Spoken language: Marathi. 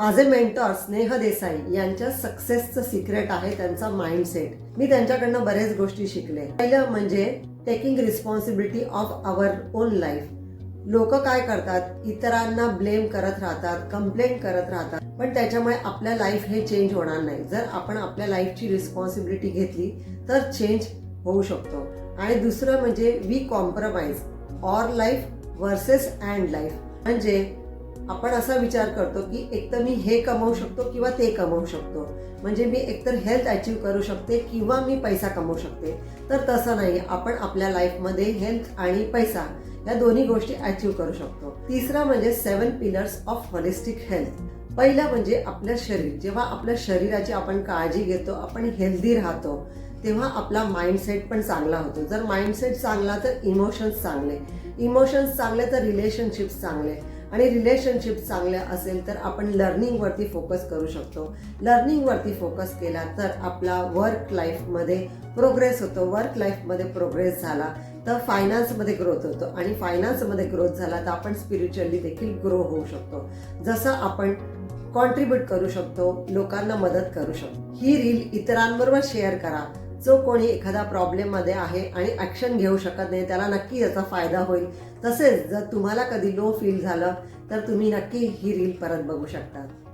माझे मेंटॉर स्नेह देसाई यांच्या सक्सेसचं सिक्रेट आहे त्यांचा माइंडसेट. मी त्यांच्याकडनं बरेच गोष्टी शिकले. पहिलं म्हणजे taking responsibility of our own life. लोक काय करतात, इतरांना ब्लेम करत राहतात, कंप्लेंट करत राहतात, पण त्याच्यामुळे आपल्या लाईफ हे चेंज होणार नाही. जर आपण आपल्या लाईफची रिस्पॉन्सिबिलिटी घेतली तर चेंज होऊ शकतो. आणि दुसरं म्हणजे we compromise or life versus and life. म्हणजे आपण असा विचार करतो की एकतर मी हे कमवू शकतो किंवा ते कमवू शकतो, म्हणजे मी एकतर हेल्थ अचीव करू शकते किंवा मी पैसा कमवू शकते. तर तसं नाही, आपण आपल्या लाईफमध्ये हेल्थ आणि पैसा या दोन्ही गोष्टी अचीव करू शकतो. तिसरा म्हणजे 7 पिलर्स ऑफ होलिस्टिक हेल्थ. पहिला म्हणजे आपलं शरीर. जेव्हा आपल्या शरीराची आपण काळजी घेतो, आपण हेल्दी राहतो, तेव्हा आपला माइंडसेट पण चांगला होतो. जर माइंडसेट चांगला तर इमोशन्स चांगले, इमोशन्स चांगले तर रिलेशनशिप्स चांगले, आणि रिलेशनशिप चांगल्या असेल तर आपण लर्निंगवरती फोकस करू शकतो. लर्निंगवरती फोकस केला तर आपला वर्क लाईफमध्ये प्रोग्रेस होतो. वर्क लाईफमध्ये प्रोग्रेस झाला तर फायनान्समध्ये ग्रोथ होतो, आणि फायनान्समध्ये ग्रोथ झाला तर आपण स्पिरिच्युअली देखील ग्रो होऊ शकतो. जसं आपण कॉन्ट्रीब्यूट करू शकतो, लोकांना मदत करू शकतो. ही रील इतरांबरोबर शेअर करा. जो कोणी एखादा प्रॉब्लेममध्ये आहे आणि ॲक्शन घेऊ शकत नाही त्याला नक्की याचा फायदा होईल. तसेच जर तुम्हाला कधी लो फील झालं तर तुम्ही नक्की ही रील परत बघू शकता.